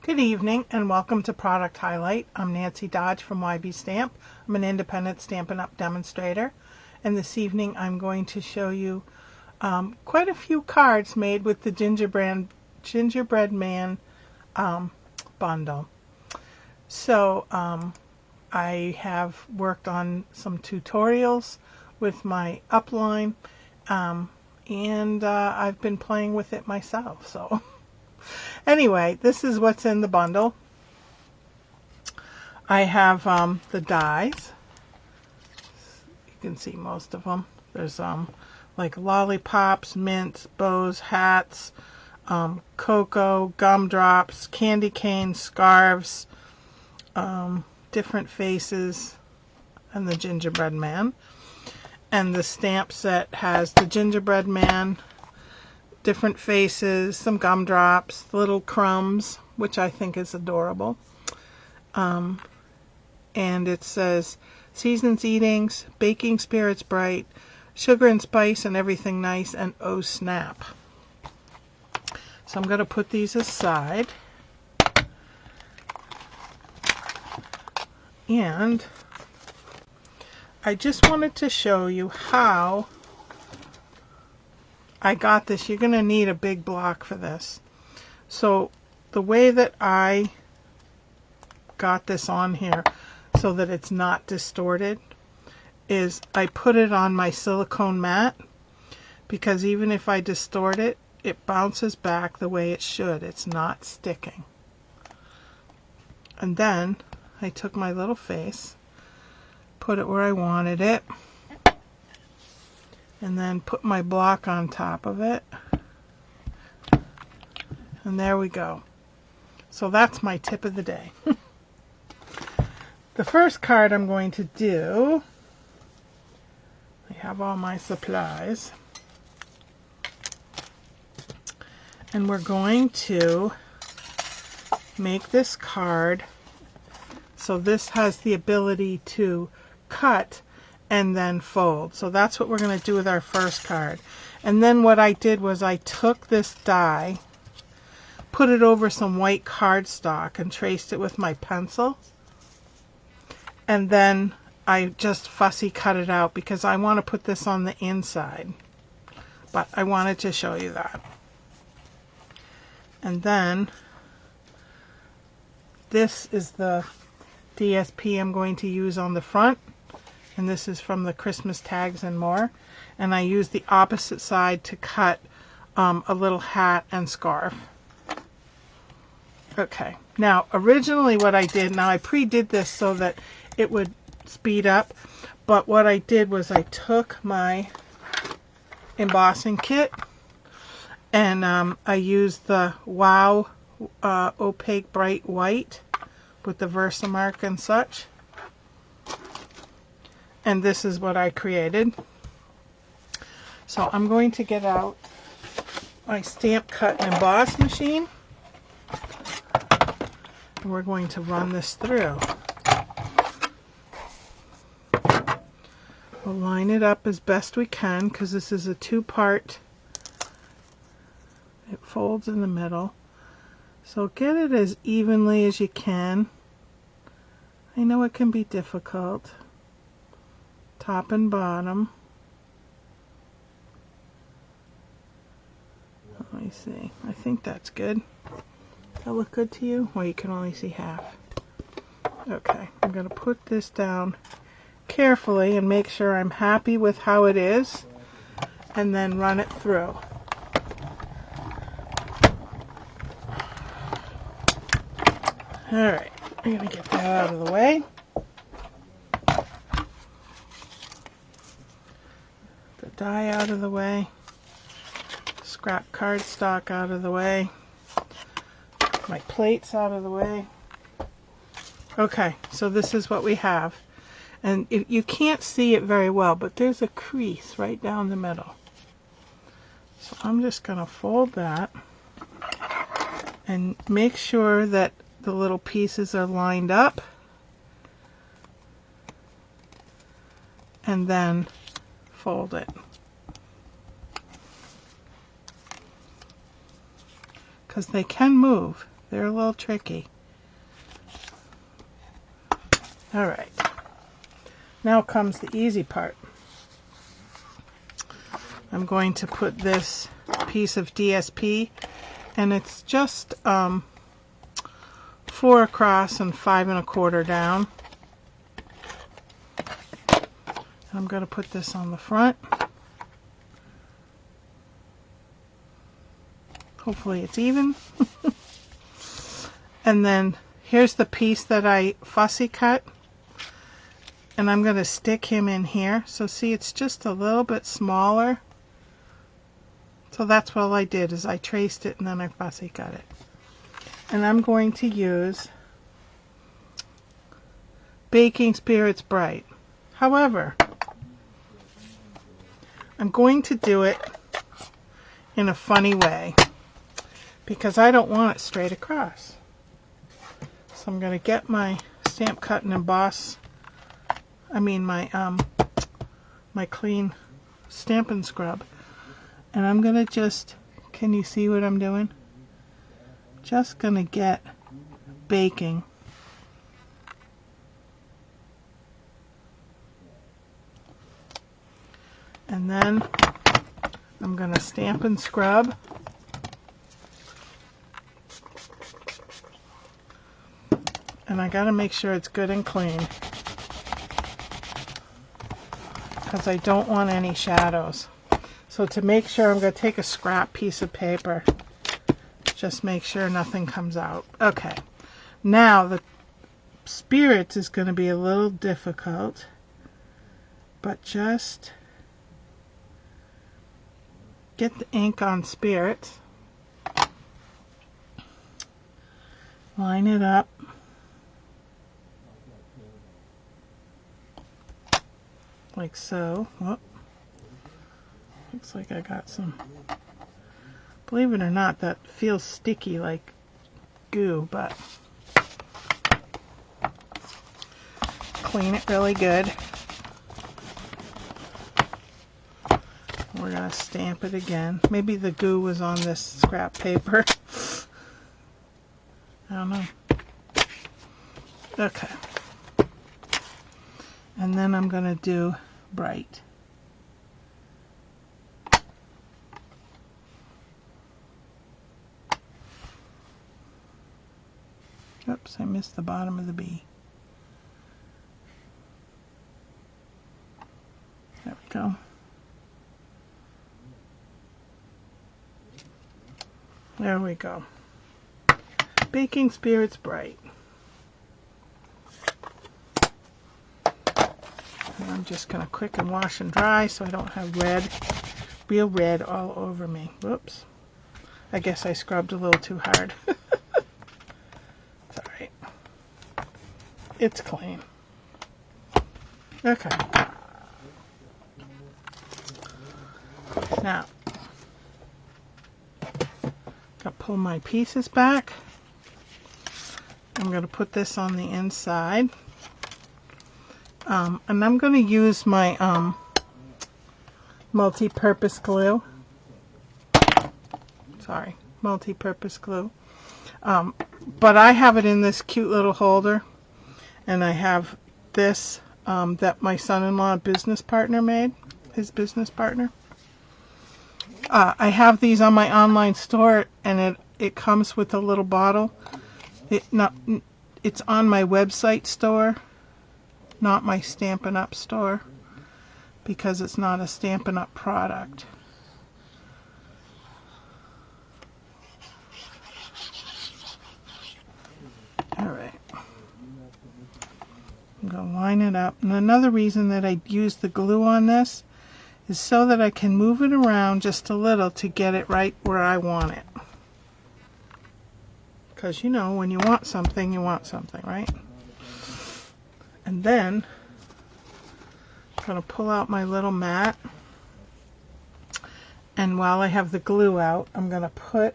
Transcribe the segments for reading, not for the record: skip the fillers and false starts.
Good evening and welcome to Product Highlight. I'm Nancy Dodge from YB Stamp. I'm an independent Stampin' Up! Demonstrator, and this evening I'm going to show you quite a few cards made with the Gingerbread Man bundle. So I have worked on some tutorials with my upline and I've been playing with it myself. So anyway, this is what's in the bundle. I have the dies. You can see most of them. There's like lollipops, mints, bows, hats, cocoa, gumdrops, candy canes, scarves, different faces, and the Gingerbread Man. And the stamp set has the Gingerbread Man, different faces, some gumdrops, little crumbs, which I think is adorable. And it says, Seasons Eatings, Baking Spirits Bright, Sugar and Spice and Everything Nice, and Oh Snap. So I'm going to put these aside. And I just wanted to show you how I got this. You're going to need a big block for this. So the way that I got this on here so that it's not distorted is I put it on my silicone mat, because even if I distort it, it bounces back the way it should. It's not sticking. And then I took my little face, put it where I wanted it, and then put my block on top of it. And there we go. So that's my tip of the day. The first card I'm going to do, I have all my supplies, and we're going to make this card so this has the ability to cut and then fold. So that's what we're going to do with our first card. And then what I did was I took this die, put it over some white cardstock, and traced it with my pencil. And then I just fussy cut it out because I want to put this on the inside. But I wanted to show you that. And then this is the DSP I'm going to use on the front. And this is from the Christmas Tags and More. And I use the opposite side to cut a little hat and scarf. Okay, now originally what I did, now I pre-did this so that it would speed up, but what I did was I took my embossing kit and I used the Wow Opaque Bright White with the Versamark and such. And this is what I created. So I'm going to get out my Stamp Cut and Emboss machine. And we're going to run this through. We'll line it up as best we can because this is a two-part. It folds in the middle. So get it as evenly as you can. I know it can be difficult. Top and bottom. Let me see. I think that's good. Does that look good to you? Well, you can only see half. Okay, I'm going to put this down carefully and make sure I'm happy with how it is, and then run it through. Alright, I'm going to get that out of the way. The die out of the way. Scrap cardstock out of the way. My plates out of the way. Okay, so this is what we have. And you can't see it very well, but there's a crease right down the middle. So I'm just going to fold that and make sure that the little pieces are lined up. And then fold it. Because they can move. They're a little tricky. All right. Now comes the easy part. I'm going to put this piece of DSP, and it's just 4 across and 5 1/4 down. I'm going to put this on the front. Hopefully it's even. And then here's the piece that I fussy cut. And I'm going to stick him in here. So see, it's just a little bit smaller. So that's what I did, is I traced it and then I fussy cut it. And I'm going to use Baking Spirits Bright. However, I'm going to do it in a funny way because I don't want it straight across. So I'm going to get my Stamp Cut and Emboss, my clean Stampin' Scrub, and I'm going to just, can you see what I'm doing? Just going to get baking. And then I'm going to Stampin' Scrub. And I got to make sure it's good and clean, because I don't want any shadows. So to make sure, I'm going to take a scrap piece of paper. Just make sure nothing comes out. Okay. Now the spirits is going to be a little difficult, but just get the ink on spirits. Line it up. Like so. Whoop. Looks like I got some. Believe it or not, that feels sticky like goo, but clean it really good. We're going to stamp it again. Maybe the goo was on this scrap paper. I don't know. Okay. And then I'm going to do bright. Oops, I missed the bottom of the B. There we go. There we go. Baking Spirits Bright. And I'm just going to quick and wash and dry so I don't have real red all over me. Whoops. I guess I scrubbed a little too hard. It's alright. It's clean. Okay. Now, I'll pull my pieces back. I'm going to put this on the inside. And I'm going to use my multi-purpose glue. Sorry, multi-purpose glue. But I have it in this cute little holder. And I have this that my son-in-law business partner made. His business partner. I have these on my online store, and it comes with a little bottle. It's on my website store, not my Stampin' Up store, because it's not a Stampin' Up product. Alright. I'm going to line it up. And another reason that I use the glue on this is so that I can move it around just a little to get it right where I want it. Because you know, when you want something, right? And then I'm going to pull out my little mat. And while I have the glue out, I'm going to put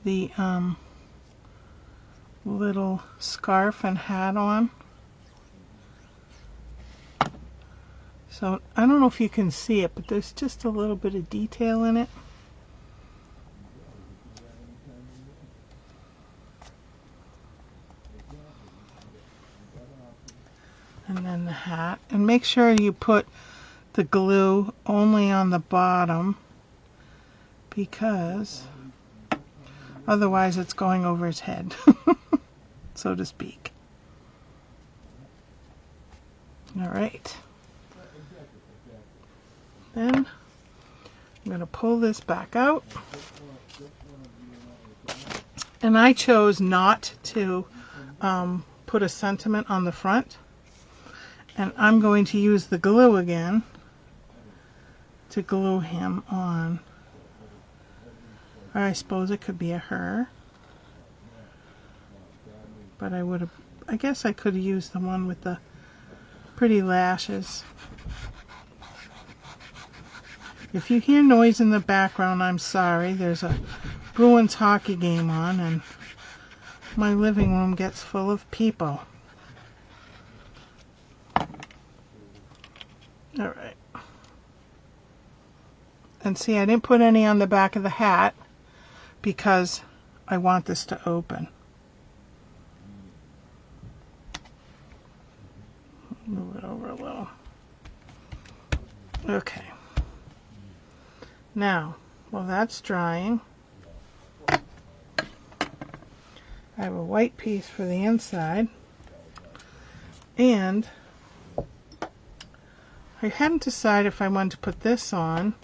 the little scarf and hat on. So I don't know if you can see it, but there's just a little bit of detail in it. And then the hat. And make sure you put the glue only on the bottom, because otherwise it's going over his head, so to speak. All right. Then I'm going to pull this back out. And I chose not to put a sentiment on the front. And I'm going to use the glue again to glue him on. Or I suppose it could be a her. But I guess I could have used the one with the pretty lashes. If you hear noise in the background, I'm sorry. There's a Bruins hockey game on, and my living room gets full of people. All right. And see, I didn't put any on the back of the hat because I want this to open. Move it over a little. Okay. Now, while that's drying, I have a white piece for the inside, and I hadn't decided if I wanted to put this on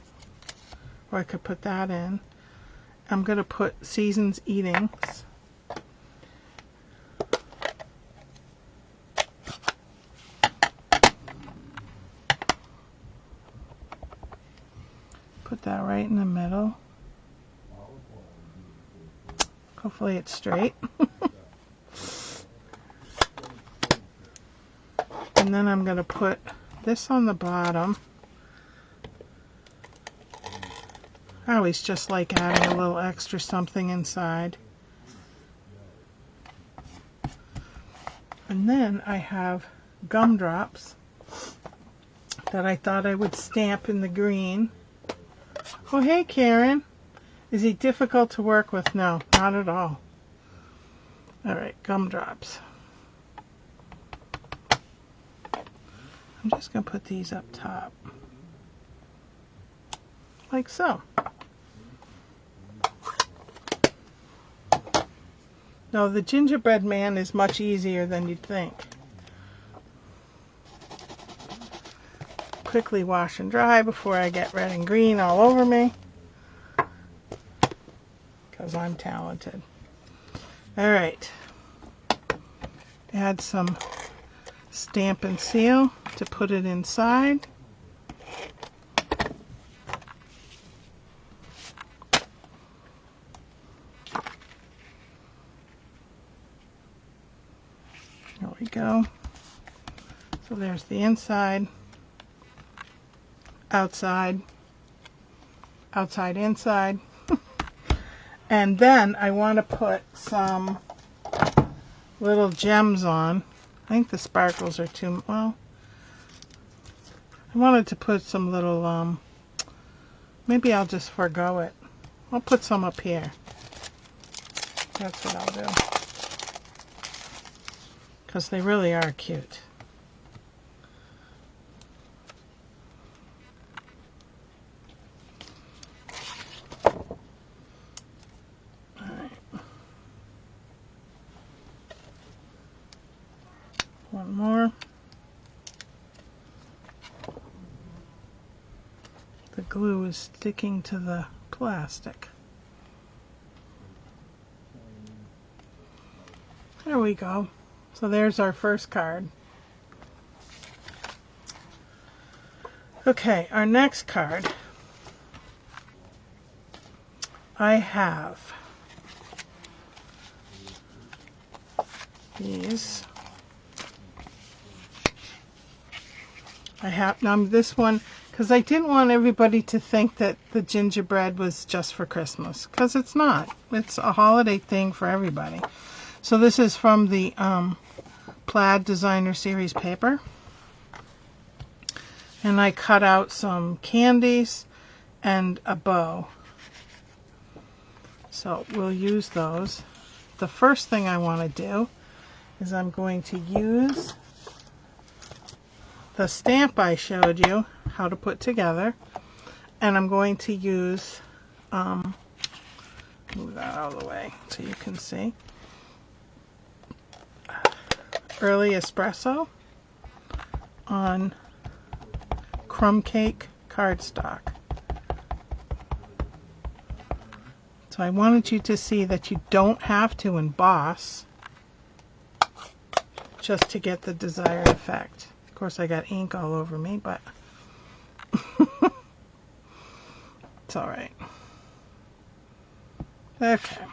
or I could put that in. I'm going to put Season's Eatings. Put that right in the middle. Hopefully it's straight. And then I'm going to put this on the bottom. I always just like adding a little extra something inside. And then I have gumdrops that I thought I would stamp in the green. Oh, hey, Karen. Is he difficult to work with? No, not at all. All right, gumdrops. I'm just going to put these up top. Like so. No, the Gingerbread Man is much easier than you'd think. Quickly wash and dry before I get red and green all over me, because I'm talented. All right. Add some Stampin' Seal to put it inside. There we go. So there's the inside, outside, outside, inside. And then I want to put some little gems on. I think the sparkles are too, well, I wanted to put some little, maybe I'll just forgo it. I'll put some up here. That's what I'll do. Because they really are cute. One more. The glue is sticking to the plastic. There we go. So there's our first card. Okay, our next card. I have these. I have now this one because I didn't want everybody to think that the gingerbread was just for Christmas, because it's not. It's a holiday thing for everybody. So this is from the Plaid Designer Series paper. And I cut out some candies and a bow. So we'll use those. The first thing I want to do is I'm going to use the stamp I showed you how to put together, and I'm going to use, move that out of the way so you can see, Early Espresso on crumb cake cardstock. So I wanted you to see that you don't have to emboss just to get the desired effect. Of course, I got ink all over me, but it's all right. Okay.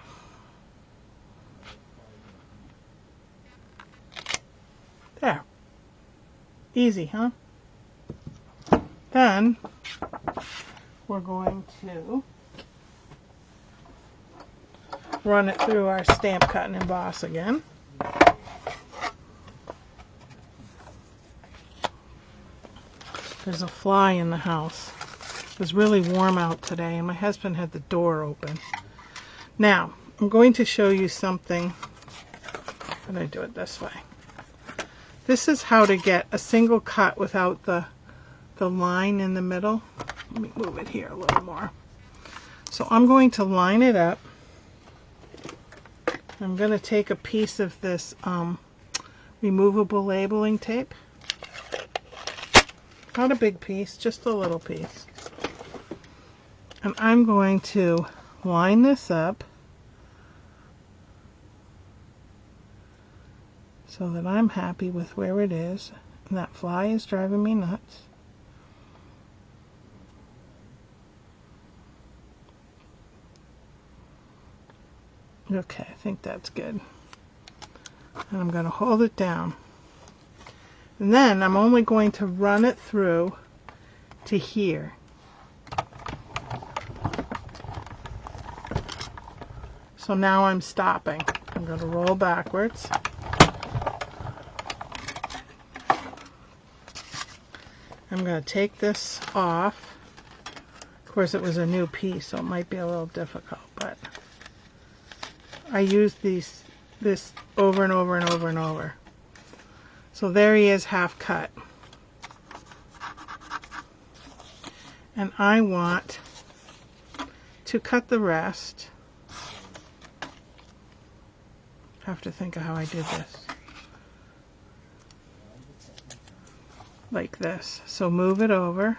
There. Easy, huh? Then we're going to run it through our stamp, cut, and emboss again. There's a fly in the house. It was really warm out today, and my husband had the door open. Now, I'm going to show you something. How do I do it this way? This is how to get a single cut without the line in the middle. Let me move it here a little more. So I'm going to line it up. I'm going to take a piece of this removable labeling tape. Not a big piece, just a little piece. And I'm going to line this up so that I'm happy with where it is. And that fly is driving me nuts. Okay, I think that's good. And I'm going to hold it down. And then I'm only going to run it through to here. So now I'm stopping. I'm going to roll backwards. I'm going to take this off. Of course, it was a new piece, so it might be a little difficult, but I used this over and over and over and over. So there he is, half cut. And I want to cut the rest. I have to think of how I did this. Like this. So move it over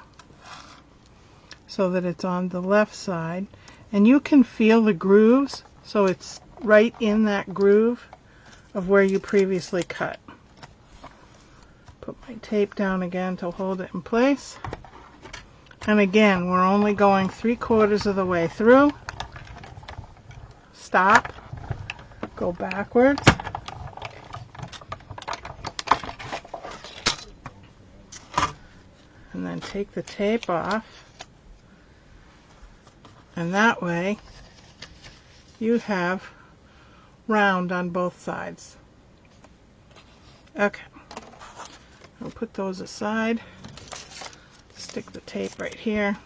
so that it's on the left side. And you can feel the grooves, so it's right in that groove of where you previously cut. Put my tape down again to hold it in place. And again, we're only going 3/4 of the way through. Stop. Go backwards. And then take the tape off. And that way you have round on both sides. Okay. I'll put those aside. Stick the tape right here.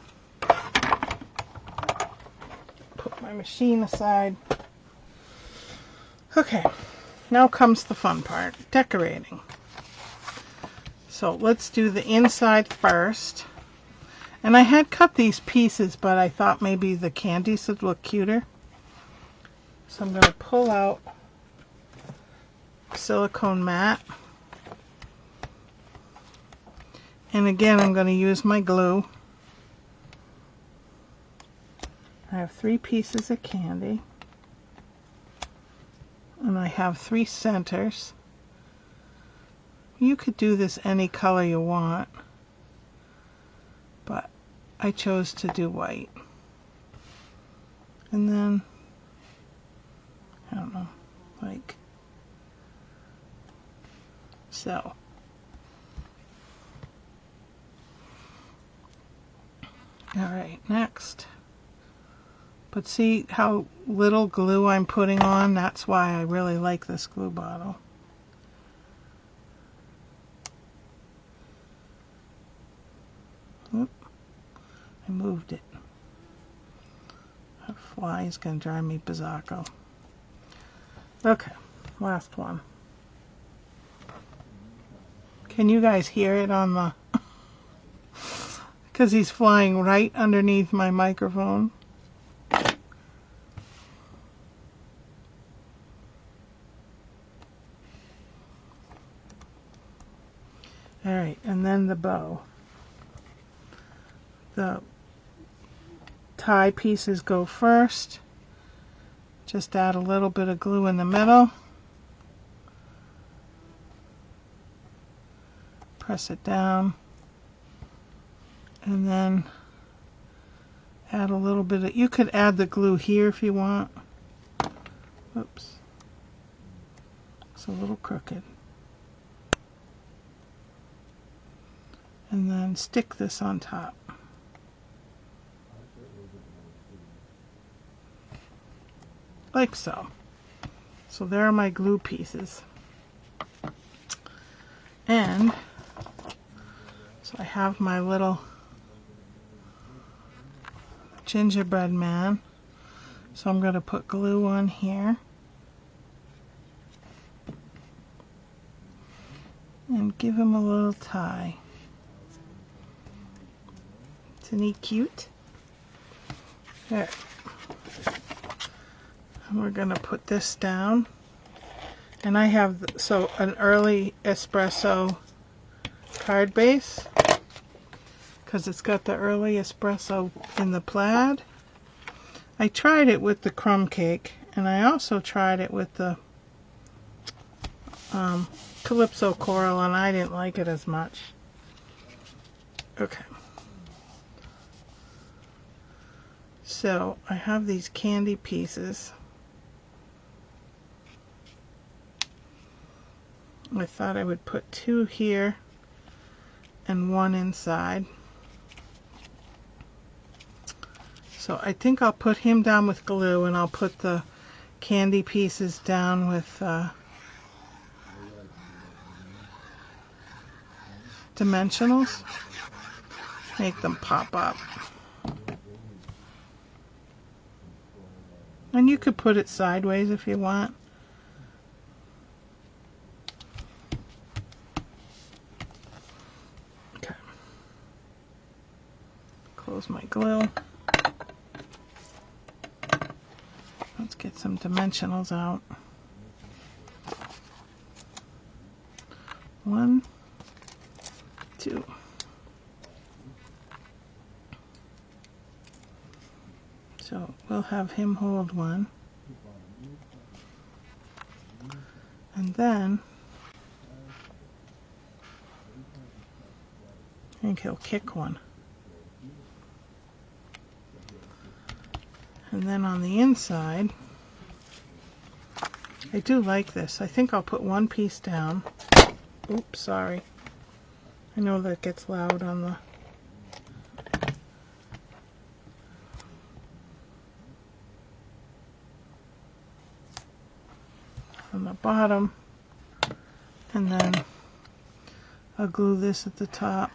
Put my machine aside. Okay, now comes the fun part, decorating. So let's do the inside first. And I had cut these pieces, but I thought maybe the candies would look cuter. So I'm going to pull out silicone mat. And again, I'm going to use my glue. I have 3 pieces of candy. And I have 3 centers. You could do this any color you want, but I chose to do white. And then, I don't know, like so. Alright, next. But see how little glue I'm putting on? That's why I really like this glue bottle. Oop, I moved it. That fly is going to drive me bizarro. Okay, last one. Can you guys hear it on the... because he's flying right underneath my microphone. Alright, and then the bow. The tie pieces go first. Just add a little bit of glue in the middle. Press it down. And then add a little bit of... you could add the glue here if you want. Oops. It's a little crooked. And then stick this on top. Like so. So there are my glue pieces. And so I have my little gingerbread man. So I'm going to put glue on here. And give him a little tie. Isn't he cute? There. And we're going to put this down. And I have an early espresso card base, because it's got the early espresso in the plaid. I tried it with the crumb cake, and I also tried it with the Calypso coral, and I didn't like it as much. Okay. So I have these candy pieces. I thought I would put 2 here and 1 inside. So I think I'll put him down with glue, and I'll put the candy pieces down with dimensionals. Make them pop up. And you could put it sideways if you want. Okay. Close my glue. Let's get some dimensionals out. 1, 2. So we'll have him hold 1. And then I think he'll kick 1. And then on the inside, I do like this. I think I'll put 1 piece down. Oops, sorry. I know that gets loud on the... on the bottom, and then I'll glue this at the top.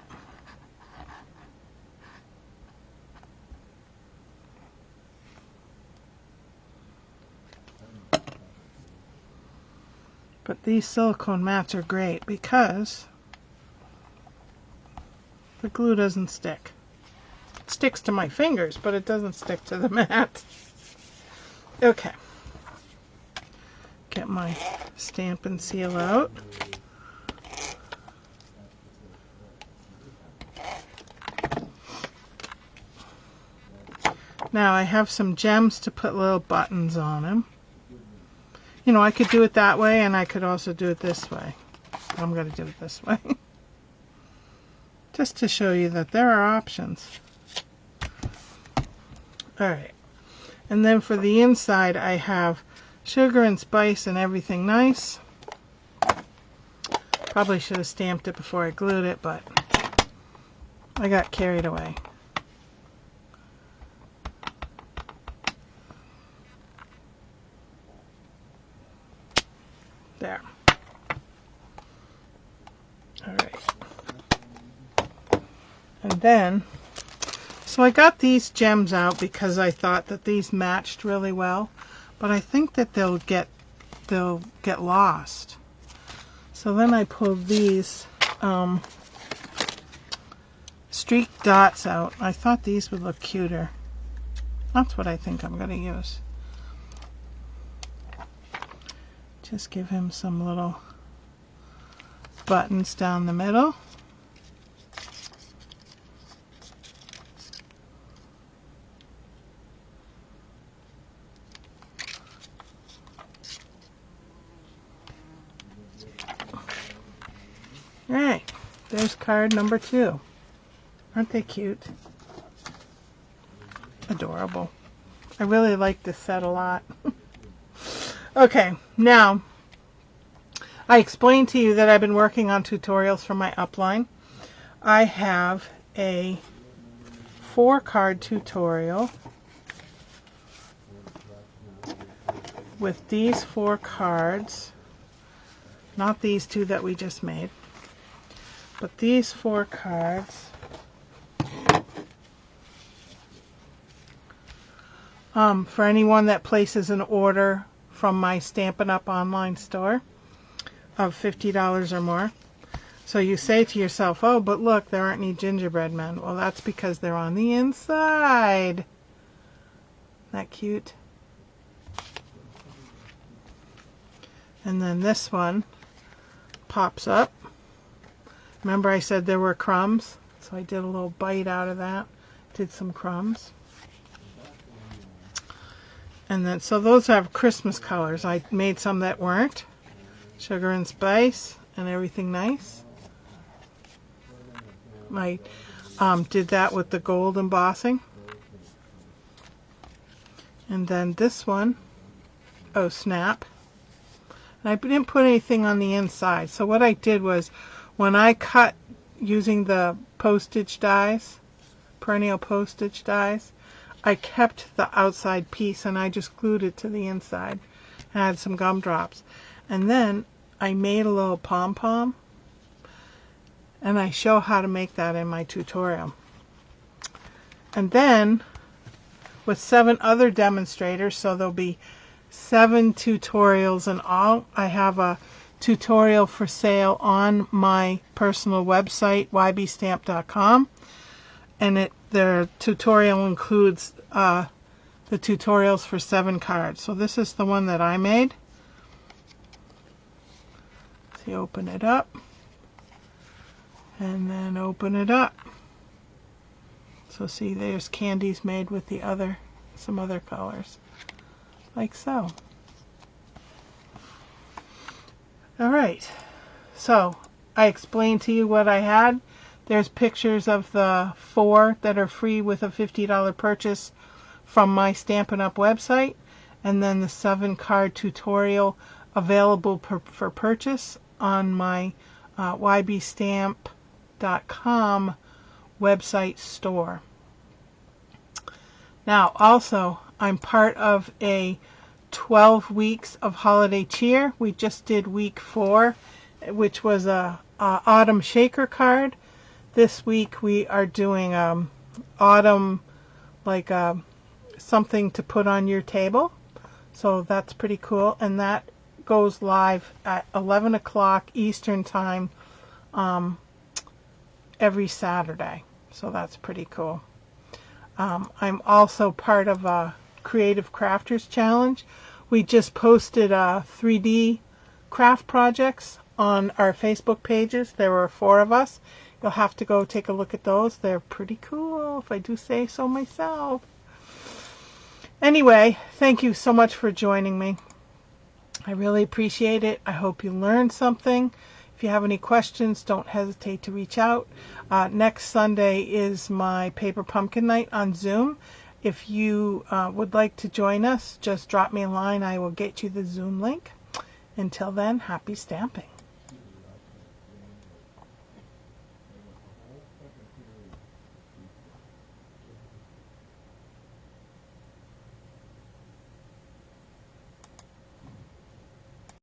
But these silicone mats are great because the glue doesn't stick. It sticks to my fingers, but it doesn't stick to the mat. Okay. Get my Stampin' Seal out. Now I have some gems to put little buttons on them. You know, I could do it that way, and I could also do it this way. I'm going to do it this way. Just to show you that there are options. Alright. And then for the inside, I have sugar and spice and everything nice. Probably should have stamped it before I glued it, but I got carried away. There. Alright. And then, so I got these gems out because I thought that these matched really well, but I think that they'll get lost. So then I pulled these streak dots out. I thought these would look cuter. That's what I think I'm going to use. Just give him some little buttons down the middle. Alright, there's card number 2. Aren't they cute? Adorable. I really like this set a lot. Okay, now I explained to you that I've been working on tutorials for my upline. I have a 4-card tutorial with these 4 cards, not these 2 that we just made, but these 4 cards. For anyone that places an order from my Stampin' Up! Online store of $50 or more. So you say to yourself, oh, but look, there aren't any gingerbread men. Well, that's because they're on the inside. Isn't that cute? And then this one pops up. Remember I said there were crumbs? So I did a little bite out of that. Did some crumbs. And then, so those have Christmas colors. I made some that weren't. Sugar and spice and everything nice. I did that with the gold embossing. And then this one, oh snap. And I didn't put anything on the inside. So what I did was, when I cut using the postage dies, perennial postage dies, I kept the outside piece and I just glued it to the inside. I had some gumdrops. And then I made a little pom-pom. And I show how to make that in my tutorial. And then, with 7 other demonstrators, so there'll be 7 tutorials in all. I have a tutorial for sale on my personal website, ybstamp.com. And the tutorial includes the tutorials for 7 cards. So this is the one that I made. So you open it up. And then open it up. So see, there's candies made with some other colors. Like so. Alright. So, I explained to you what I had. There's pictures of the 4 that are free with a $50 purchase from my Stampin' Up! Website. And then the 7 card tutorial available for purchase on my ybstamp.com website store. Now, also, I'm part of a 12 weeks of holiday cheer. We just did week 4, which was a autumn shaker card. This week we are doing autumn, like something to put on your table. So that's pretty cool. And that goes live at 11 o'clock Eastern time every Saturday. So that's pretty cool. I'm also part of a Creative Crafters Challenge. We just posted 3D craft projects on our Facebook pages. There were 4 of us. You'll have to go take a look at those. They're pretty cool, if I do say so myself. Anyway, thank you so much for joining me. I really appreciate it. I hope you learned something. If you have any questions, don't hesitate to reach out. Next Sunday is my Paper Pumpkin Night on Zoom. If you would like to join us, just drop me a line. I will get you the Zoom link. Until then, happy stamping.